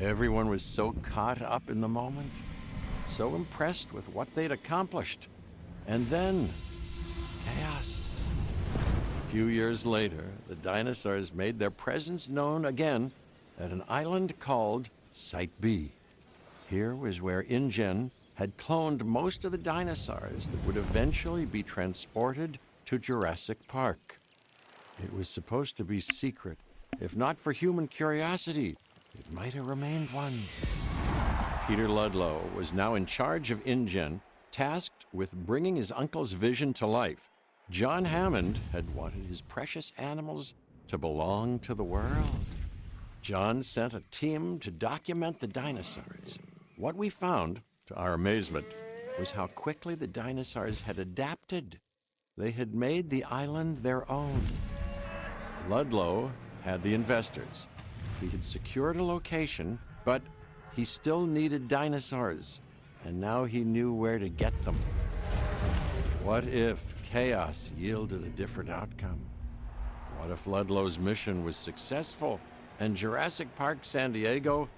Everyone was so caught up in the moment, so impressed with what they'd accomplished. And then, chaos. A few years later, the dinosaurs made their presence known again at an island called Site B. Here was where Ingen had cloned most of the dinosaurs that would eventually be transported to Jurassic Park. It was supposed to be secret. If not for human curiosity, it might have remained one. Peter Ludlow was now in charge of Ingen, tasked with bringing his uncle's vision to life. John Hammond had wanted his precious animals to belong to the world. John sent a team to document the dinosaurs. What we found, to our amazement, was how quickly the dinosaurs had adapted. They had made the island their own. Ludlow had the investors. He had secured a location, but he still needed dinosaurs, and now he knew where to get them. What if chaos yielded a different outcome? What if Ludlow's mission was successful and Jurassic Park San Diego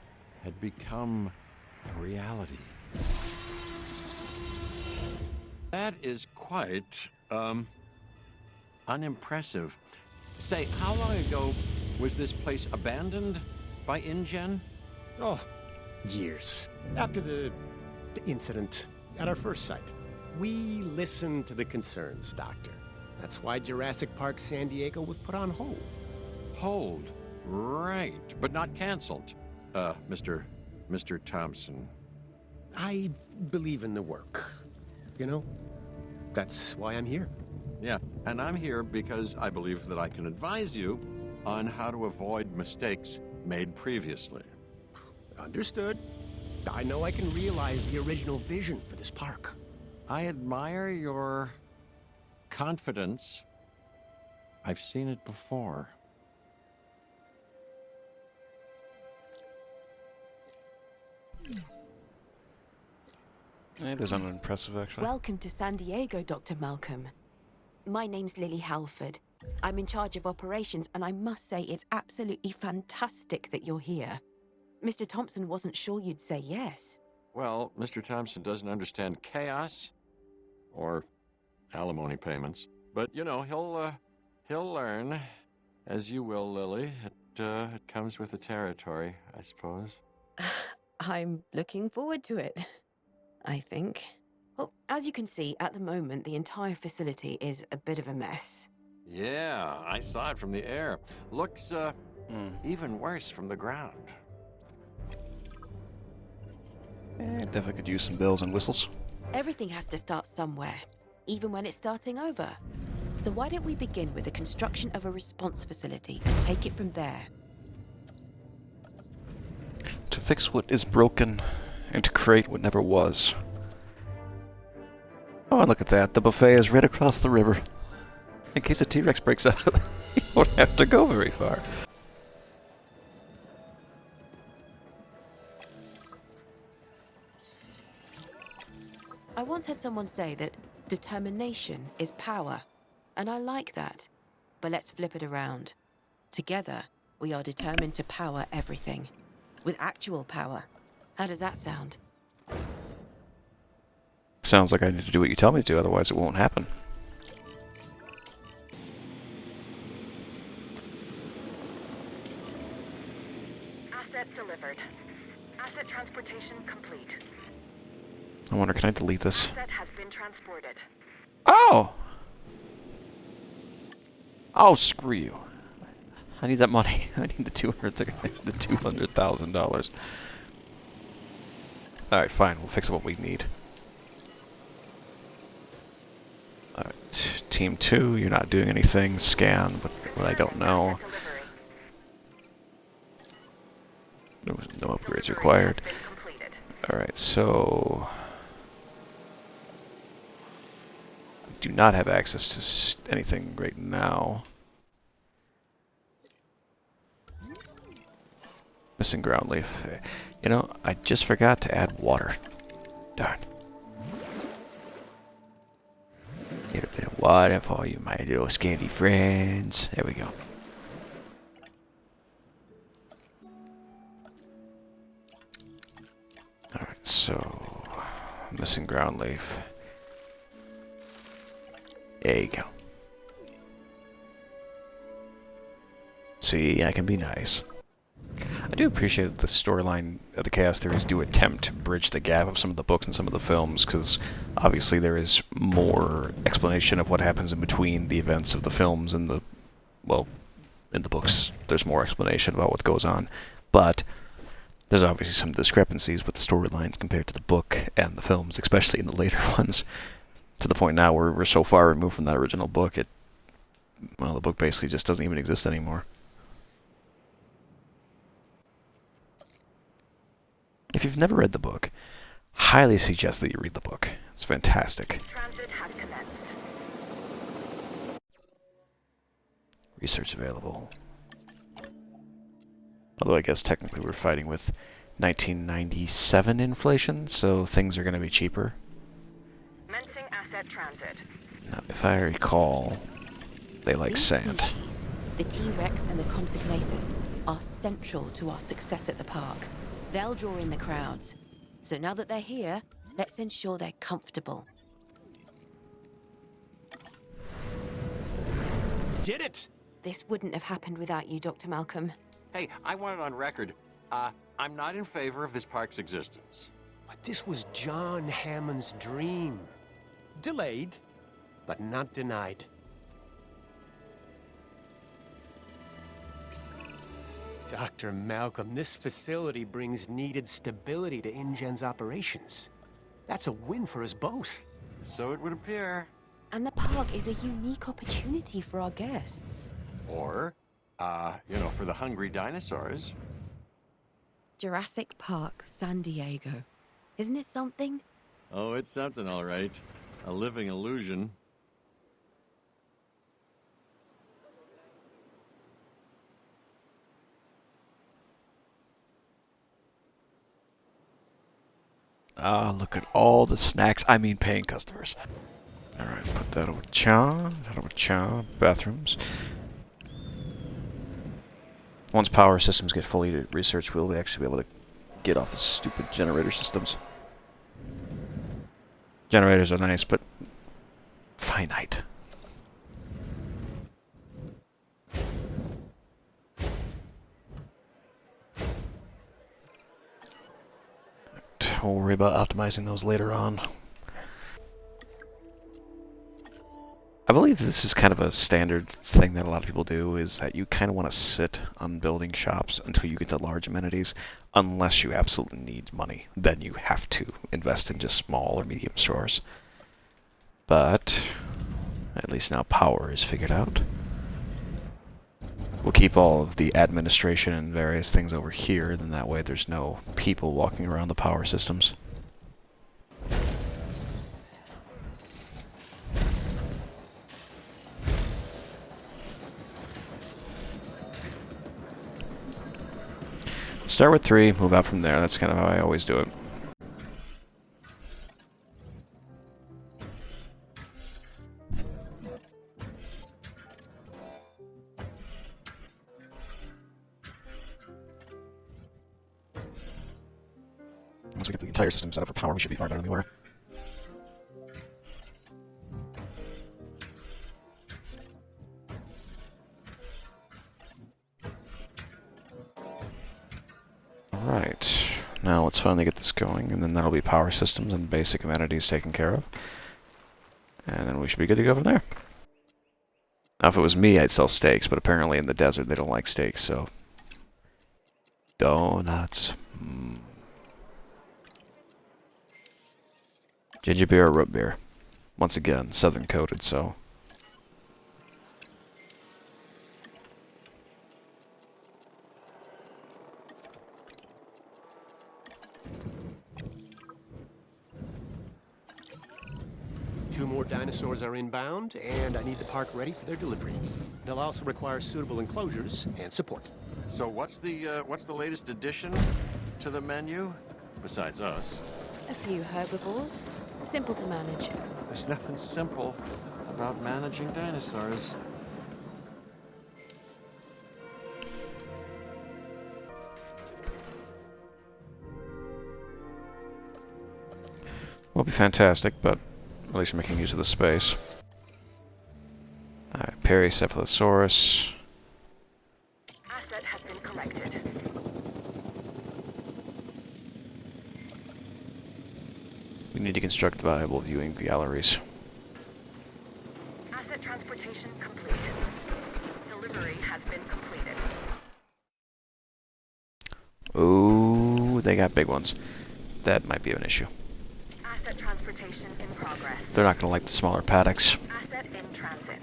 had become a reality? That is quite, unimpressive. Say, how long ago was this place abandoned by Ingen? Oh, years. After the incident at our first site. We listened to the concerns, Doctor. That's why Jurassic Park San Diego was put on hold. Hold. Right, but not canceled. Mr. Thompson. I believe in the work. You know? That's why I'm here. Yeah, and I'm here because I believe that I can advise you on how to avoid mistakes made previously. Understood. I know I can realize the original vision for this park. I admire your confidence. I've seen it before. It is unimpressive, actually. Welcome to San Diego, Dr. Malcolm. My name's Lily Halford. I'm in charge of operations, and I must say it's absolutely fantastic that you're here. Mr. Thompson wasn't sure you'd say yes. Well, Mr. Thompson doesn't understand chaos or alimony payments, but you know, he'll learn, as you will, Lily. It comes with the territory, I suppose. I'm looking forward to it, I think. Well, as you can see, at the moment, the entire facility is a bit of a mess. Yeah, I saw it from the air. Looks, even worse from the ground. Definitely could use some bells and whistles. Everything has to start somewhere, even when it's starting over. So why don't we begin with the construction of a response facility and take it from there? To fix what is broken and to create what never was. Oh, and look at that. The buffet is right across the river. In case a T-Rex breaks out, you won't have to go very far. I once heard someone say that determination is power, and I like that. But let's flip it around. Together, we are determined to power everything. With actual power. How does that sound? Sounds like I need to do what you tell me to, otherwise it won't happen. Asset delivered. Asset transportation complete. I wonder, can I delete this? Asset has been transported. Oh! Oh, screw you. I need that money. I need the $200,000. Alright, fine. We'll fix what we need. Alright, Team 2, you're not doing anything. Scan, but what I don't know. No upgrades required. Alright, so... we do not have access to anything right now. Missing ground leaf. You know, I just forgot to add water. Darn. Get a bit of water for you, my little scanty friends. There we go. Alright, so... missing ground leaf. There you go. See, I can be nice. I do appreciate that the storyline of the Chaos Theories do attempt to bridge the gap of some of the books and some of the films, because obviously there is more explanation of what happens in between the events of the films and the... well, in the books there's more explanation about what goes on, but there's obviously some discrepancies with the storylines compared to the book and the films, especially in the later ones, to the point now where we're so far removed from that original book, well, the book basically just doesn't even exist anymore. If you've never read the book, highly suggest that you read the book. It's fantastic. Transit has commenced. Research available. Although I guess technically we're fighting with 1997 inflation, so things are going to be cheaper. Commencing asset transit. Now, if I recall, they like These sand. species, the T-Rex and the Compsognathus, are central to our success at the park. They'll draw in the crowds. So now that they're here, let's ensure they're comfortable. Did it! This wouldn't have happened without you, Dr. Malcolm. Hey, I want it on record. I'm not in favor of this park's existence. But this was John Hammond's dream. Delayed, but not denied. Dr. Malcolm, this facility brings needed stability to Ingen's operations. That's a win for us both. So it would appear. And the park is a unique opportunity for our guests. Or, for the hungry dinosaurs. Jurassic Park, San Diego. Isn't it something? Oh, it's something, all right. A living illusion. Ah, look at all the snacks. I mean paying customers. Alright, put that over Cha. That over Cha. Bathrooms. Once power systems get fully researched, we'll actually be able to get off the stupid generator systems. Generators are nice, but finite. We'll worry about optimizing those later on. I believe this is kind of a standard thing that a lot of people do, is that you kind of want to sit on building shops until you get to large amenities, unless you absolutely need money. Then you have to invest in just small or medium stores. But at least now power is figured out. We'll keep all of the administration and various things over here, then that way there's no people walking around the power systems. Start with 3, move out from there. That's kind of how I always do it. Once we get the entire system set up for power, we should be far better than we were. Alright, now let's finally get this going, and then that'll be power systems and basic amenities taken care of. And then we should be good to go from there. Now if it was me, I'd sell steaks, but apparently in the desert they don't like steaks, so... Donuts. Ginger beer or root beer? Once again, southern coated, so... Two more dinosaurs are inbound, and I need the park ready for their delivery. They'll also require suitable enclosures and support. So what's the latest addition to the menu? Besides us. A few herbivores. Simple to manage. There's nothing simple about managing dinosaurs. will be fantastic, but at least we're making use of the space. Alright, Pericephalosaurus. Asset has been collected. We need to construct viable viewing galleries. Asset transportation complete. Delivery has been completed. Ooh, they got big ones. That might be an issue. Asset transportation in progress. They're not going to like the smaller paddocks. Asset in transit.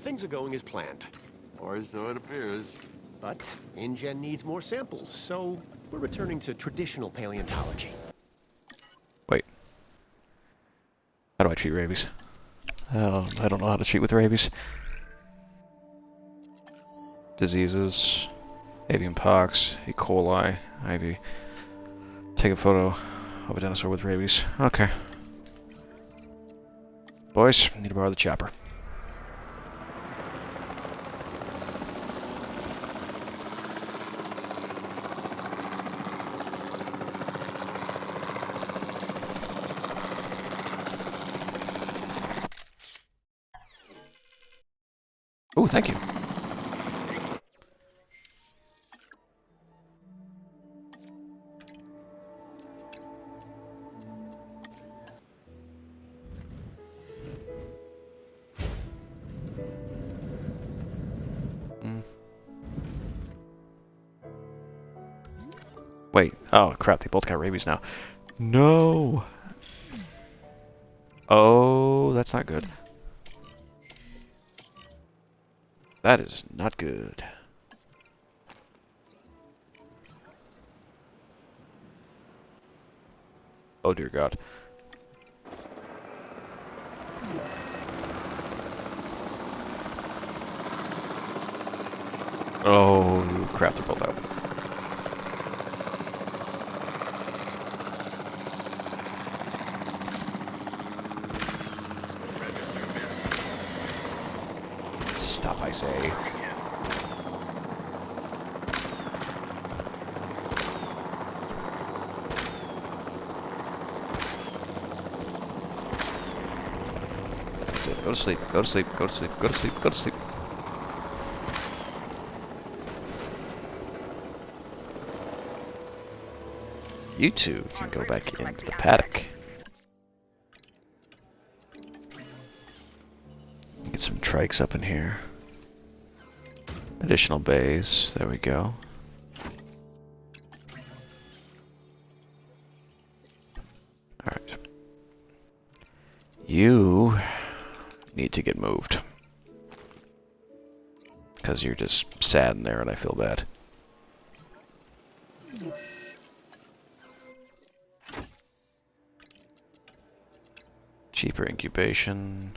Things are going as planned. Or so it appears. But Ingen needs more samples, so we're returning to traditional paleontology. Wait. How do I treat rabies? I don't know how to treat with rabies. Diseases. Avian pox. E. coli. IV. Take a photo of a dinosaur with rabies. Okay. Boys, need to borrow the chopper. Oh, thank you. Wait. Oh, crap. They both got rabies now. No! Oh, that's not good. That is not good. Oh, dear God. Oh, crap. They're both out. Stop, I say. That's it. Go to sleep. Go to sleep. Go to sleep. Go to sleep. Go to sleep. You two can go back into the paddock. Get some trikes up in here. Additional bays. There we go. Alright. You need to get moved. Because you're just sad in there and I feel bad. Cheaper incubation.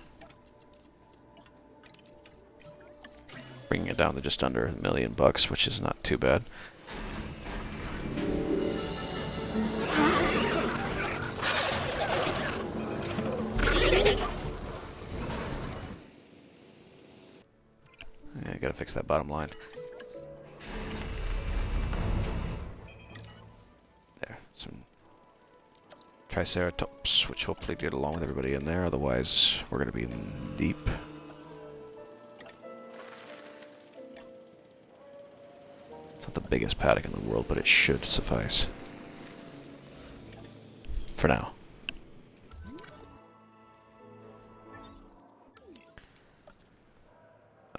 Bringing it down to just under $1 million, which is not too bad. Yeah, I gotta fix that bottom line. There, some Triceratops, which hopefully get along with everybody in there, otherwise we're gonna be in deep. It's not the biggest paddock in the world, but it should suffice. For now.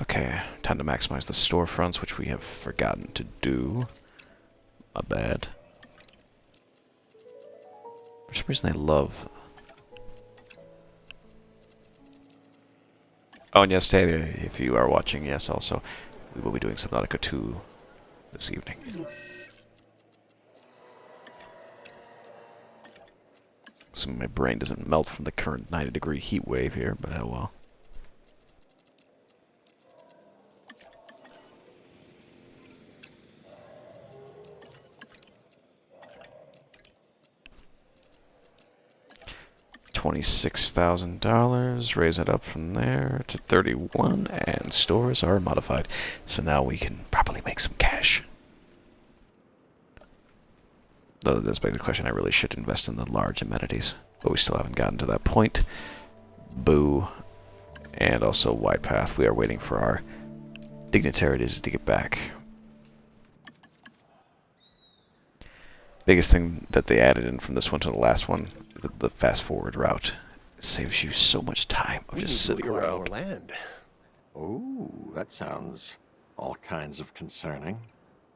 Okay, time to maximize the storefronts, which we have forgotten to do. My bad. For some reason I love... Oh, and yes, if you are watching, yes, also, we will be doing Subnautica 2 this evening. So my brain doesn't melt from the current 90-degree heat wave here, but oh well. $26,000, raise it up from there to 31, and stores are modified. So now we can properly make some cash. Though that's begs the question, I really should invest in the large amenities, but we still haven't gotten to that point. Boo. And also wide path. We are waiting for our dignitaries to get back. Biggest thing that they added in from this one to the last one is the fast forward route. It saves you so much time of just sitting More around. land. Ooh, that sounds all kinds of concerning.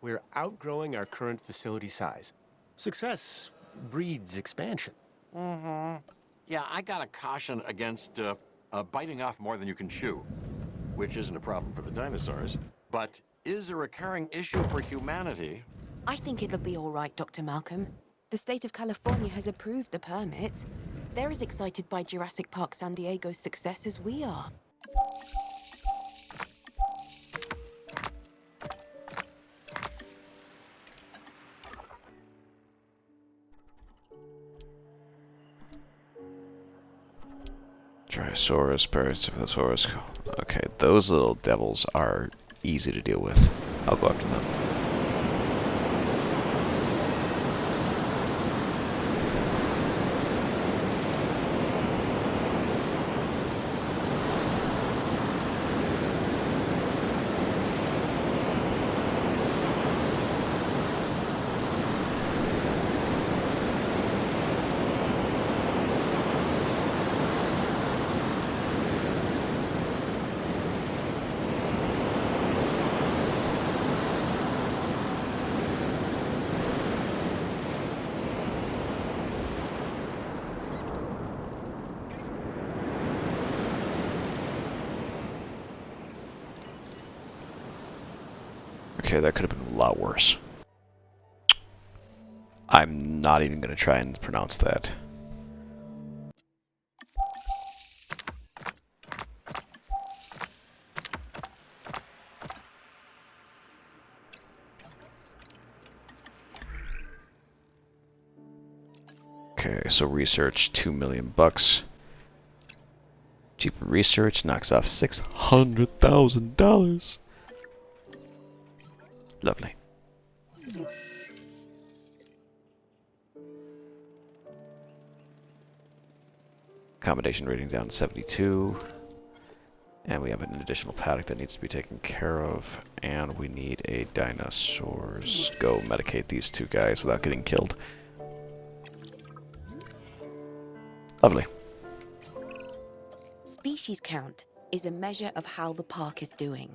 We're outgrowing our current facility size. Success breeds expansion. Mm-hmm. Yeah, I gotta caution against biting off more than you can chew, which isn't a problem for the dinosaurs, but is a recurring issue for humanity. I think it'll be all right, Dr. Malcolm. The state of California has approved the permit. They're as excited by Jurassic Park San Diego's success as we are. Trisaurus, Parasaurus. Okay, those little devils are easy to deal with. I'll go after them. Okay, that could have been a lot worse. I'm not even going to try and pronounce that. Okay, so research, $2 million. Cheaper research knocks off $600,000. Lovely. Accommodation rating down to 72. And we have an additional paddock that needs to be taken care of. And we need a dinosaurs. Go medicate these two guys without getting killed. Lovely. Species count is a measure of how the park is doing.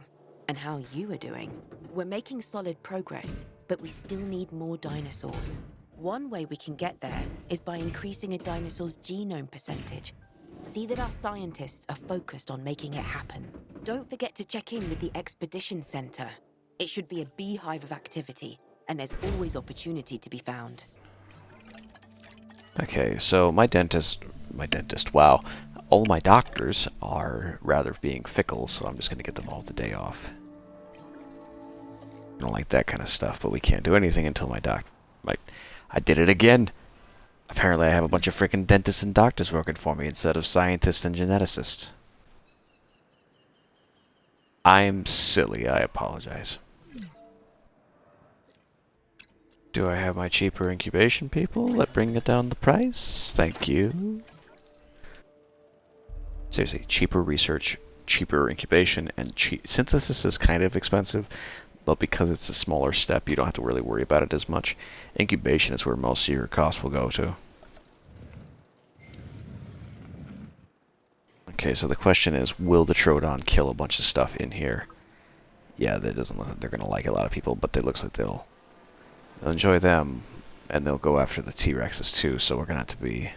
And how you are doing. We're making solid progress, but we still need more dinosaurs. One way we can get there is by increasing a dinosaur's genome percentage. See that our scientists are focused on making it happen. Don't forget to check in with the Expedition Center. It should be a beehive of activity, and there's always opportunity to be found. Okay, so my dentist, wow. All my doctors are rather being fickle, so I'm just going to get them all the day off. I don't like that kind of stuff, but we can't do anything until I did it again! Apparently I have a bunch of freaking dentists and doctors working for me instead of scientists and geneticists. I'm silly, I apologize. Do I have my cheaper incubation people that bring it down the price? Thank you. Seriously, cheaper research, cheaper incubation, and synthesis is kind of expensive, but because it's a smaller step, you don't have to really worry about it as much. Incubation is where most of your costs will go to. Okay, so the question is, will the Troodon kill a bunch of stuff in here? Yeah, that doesn't look like they're going to like a lot of people, but it looks like they'll enjoy them, and they'll go after the T-Rexes too, so we're going to have to be...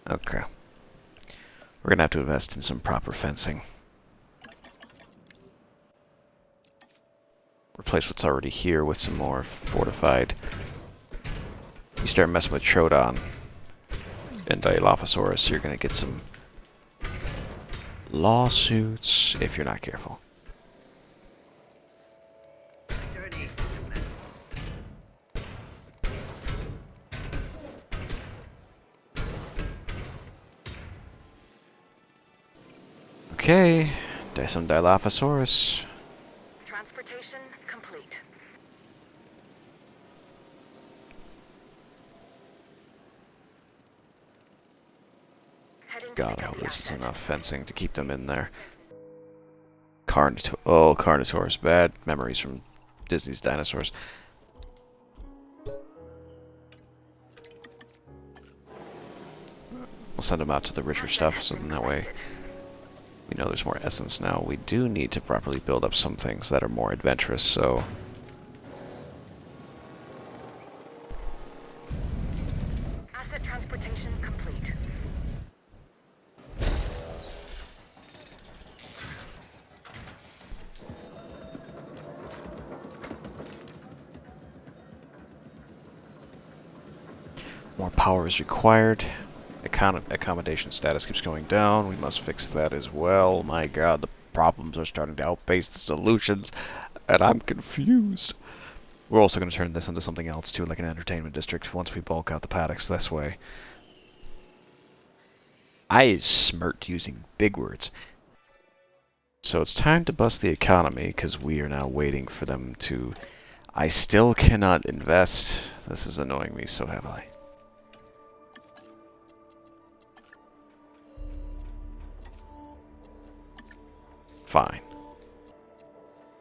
Okay. We're going to have to invest in some proper fencing. Replace what's already here with some more fortified. You start messing with Troodon and Dilophosaurus, you're going to get some lawsuits if you're not careful. Okay, some Dilophosaurus. Transportation complete. God, I hope this is enough fencing to keep them in there. Carnotaurs. Bad memories from Disney's dinosaurs. We'll send them out to the richer stuff, so then that way we know there's more essence now. We do need to properly build up some things that are more adventurous, so... Asset transportation complete. More power is required. Accommodation status keeps going down. We must fix that as well. My god, the problems are starting to outpace the solutions, and I'm confused. We're also going to turn this into something else too, like an entertainment district, once we bulk out the paddocks this way. I smirked using big words. So it's time to bust the economy, because we are now waiting for them to... I still cannot invest. This is annoying me so heavily. Fine.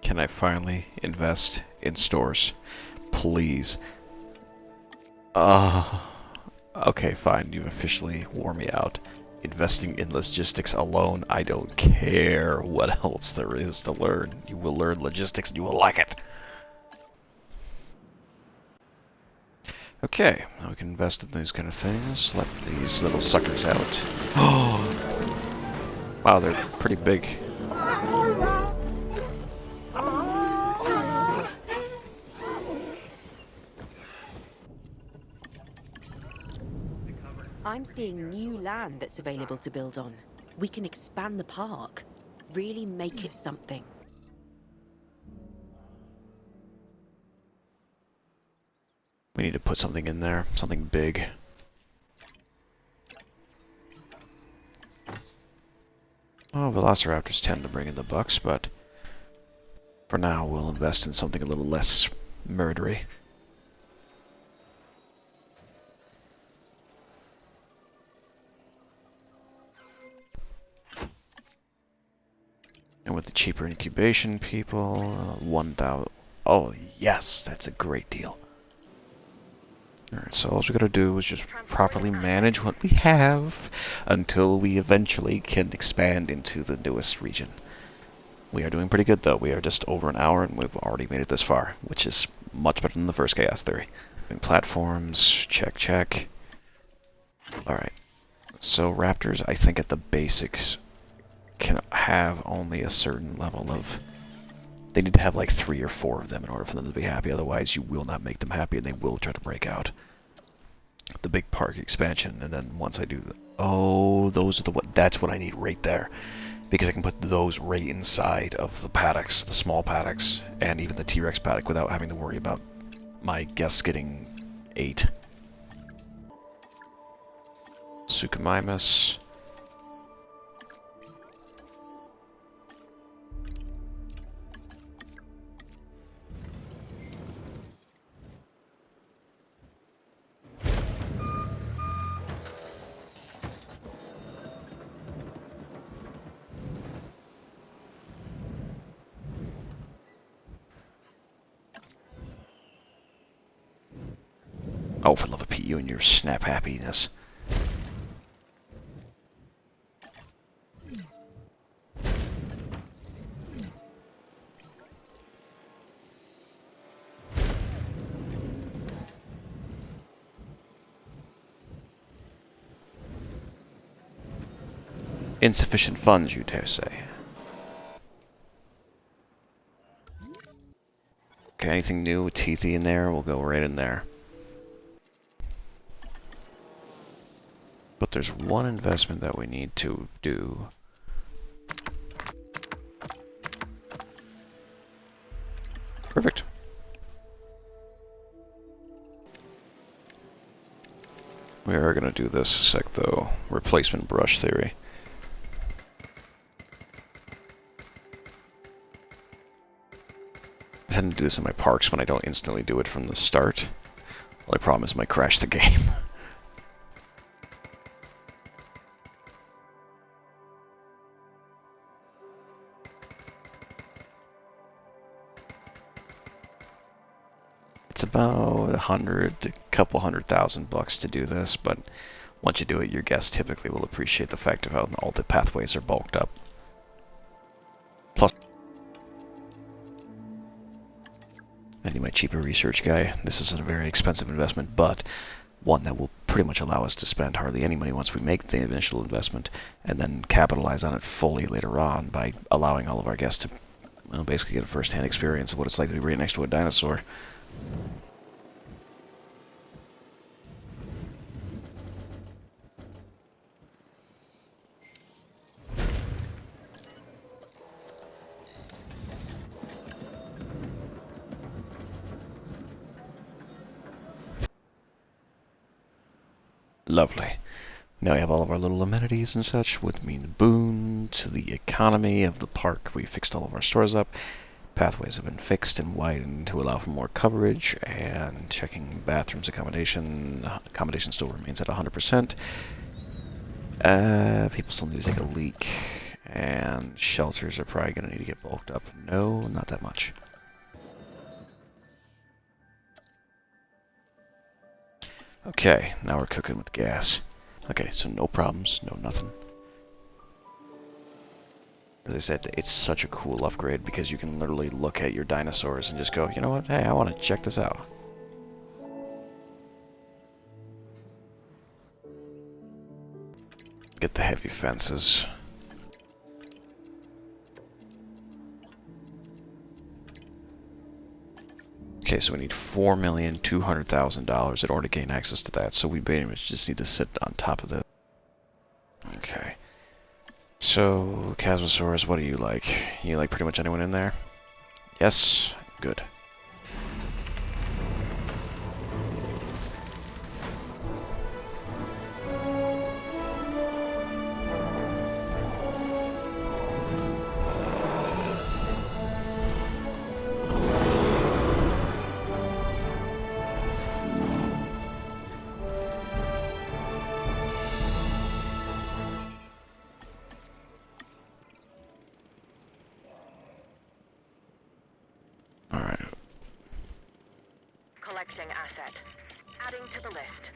Can I finally invest in stores? Please. Okay, fine. You've officially wore me out. Investing in logistics alone, I don't care what else there is to learn. You will learn logistics and you will like it. Okay, now we can invest in these kind of things. Let these little suckers out. Wow, they're pretty big. I'm seeing new land that's available to build on. We can expand the park. Really make it something. We need to put something in there, something big. Oh, velociraptors tend to bring in the bucks, but for now we'll invest in something a little less murdery. And with the cheaper incubation people, 1,000. Oh yes, that's a great deal. Alright, so all we gotta do is just properly manage what we have until we eventually can expand into the newest region. We are doing pretty good though. We are just over an hour and we've already made it this far, which is much better than the first Chaos Theory. Platforms, check. Alright, so raptors, I think at the basics, can have only a certain level of... They need to have like 3 or 4 of them in order for them to be happy, otherwise you will not make them happy and they will try to break out. The big park expansion, and then once I do the... Oh, those are the... That's what I need right there. Because I can put those right inside of the paddocks, the small paddocks, and even the T-Rex paddock without having to worry about my guests getting 8. Suchomimus. Oh, for love of Pete, you and your snap happiness. Insufficient funds, you dare say. Okay, anything new with teethy in there, we'll go right in there. But there's one investment that we need to do. Perfect. We are going to do this sec though. Replacement brush theory. I tend to do this in my parks when I don't instantly do it from the start. Only problem is I might crash the game. It's about a couple $100,000 to do this, but once you do it, your guests typically will appreciate the fact of how all the pathways are bulked up. Plus, any my cheaper research guy, this isn't a very expensive investment, but one that will pretty much allow us to spend hardly any money once we make the initial investment, and then capitalize on it fully later on by allowing all of our guests to basically get a first-hand experience of what it's like to be right next to a dinosaur. Lovely. Now we have all of our little amenities and such, would mean a boon to the economy of the park. We fixed all of our stores up. Pathways have been fixed and widened to allow for more coverage, and checking bathrooms accommodation. Accommodation still remains at 100%. People still need to take a leak, and shelters are probably going to need to get bulked up. No, not that much. Okay, now we're cooking with gas. Okay, so no problems, no nothing. As I said, it's such a cool upgrade because you can literally look at your dinosaurs and just go, you know what, hey, I want to check this out. Get the heavy fences. Okay, so we need $4,200,000 in order to gain access to that, so we pretty much just need to sit on top of this. Okay. So, Chasmosaurus, what do you like? You like pretty much anyone in there? Yes? Good. Collecting asset. Adding to the list.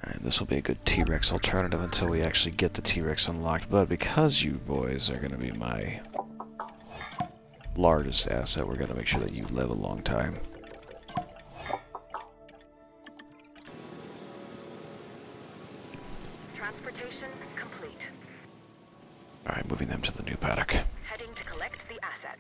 Alright, this will be a good T-Rex alternative until we actually get the T-Rex unlocked, but because you boys are going to be my largest asset, we're going to make sure that you live a long time. Transportation complete. Alright, moving them to the new paddock. Heading to collect the asset.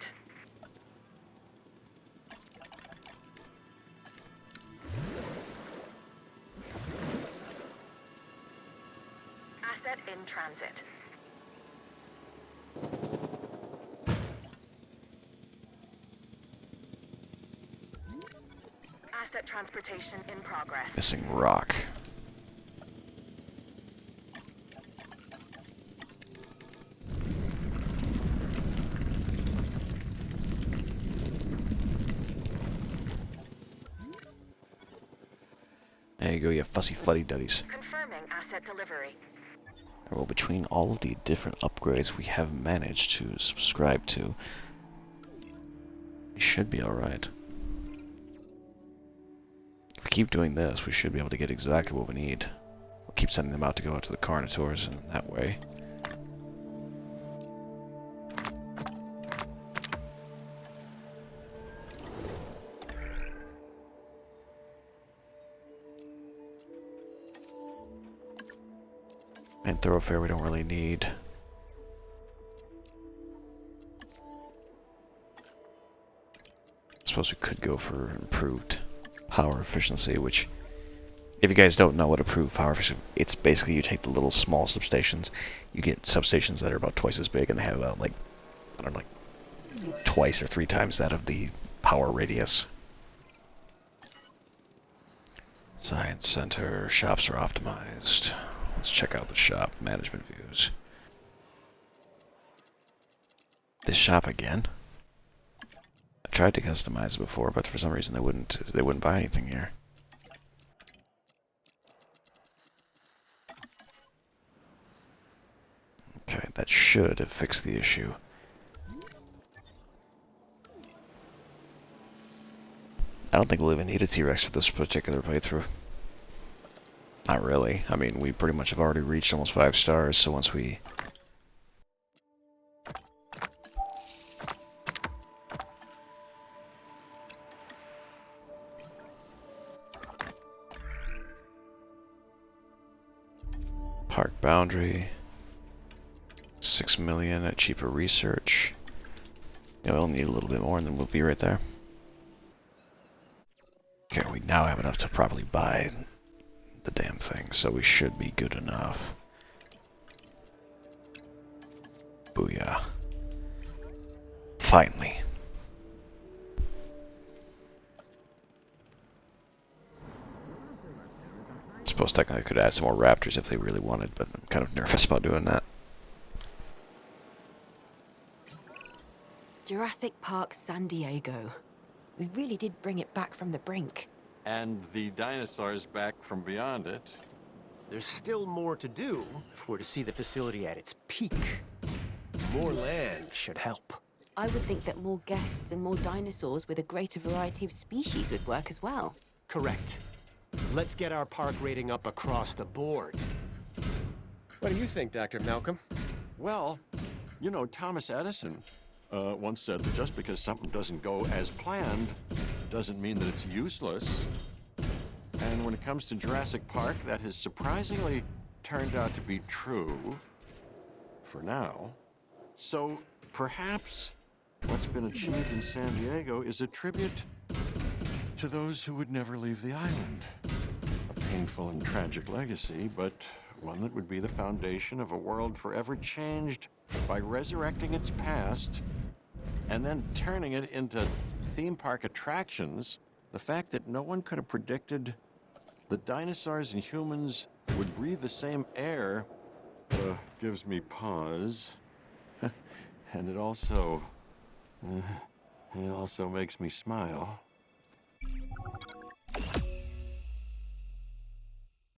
Asset in transit. Asset transportation in progress. Missing rock. There you go, you fussy fuddy-duddies. Confirming asset delivery. Well, between all of the different upgrades we have managed to subscribe to, we should be alright. If we keep doing this, we should be able to get exactly what we need. We'll keep sending them out to go out to the Carnotaurs in that way. And thoroughfare we don't really need. I suppose we could go for improved power efficiency, which, if you guys don't know what improved power efficiency, it's basically you take the little small substations, you get substations that are about twice as big, and they have about, like, I don't know, like twice or three times that of the power radius. Science Center, shops are optimized. Let's check out the shop management views. This shop again? I tried to customize before, but for some reason they wouldn't buy anything here. Okay, that should have fixed the issue. I don't think we'll even need a T-Rex for this particular playthrough. Not really. I mean, we pretty much have already reached almost 5 stars, so once we... Park boundary. 6 million at cheaper research. Yeah, we'll need a little bit more and then we'll be right there. Okay, we now have enough to probably buy the damn thing, so we should be good enough. Booyah. Finally. I suppose technically I could add some more raptors if they really wanted, but I'm kind of nervous about doing that. Jurassic Park San Diego. We really did bring it back from the brink. And the dinosaurs back from beyond it. There's still more to do if we're to see the facility at its peak. More land should help. I would think that more guests and more dinosaurs with a greater variety of species would work as well. Correct. Let's get our park rating up across the board. What do you think, Dr. Malcolm? Well, you know, Thomas Edison once said that just because something doesn't go as planned doesn't mean that it's useless. And when it comes to Jurassic Park, that has surprisingly turned out to be true for now. So perhaps what's been achieved in San Diego is a tribute to those who would never leave the island. A painful and tragic legacy, but one that would be the foundation of a world forever changed by resurrecting its past and then turning it into theme park attractions. The fact that no one could have predicted that dinosaurs and humans would breathe the same air gives me pause. And it also makes me smile.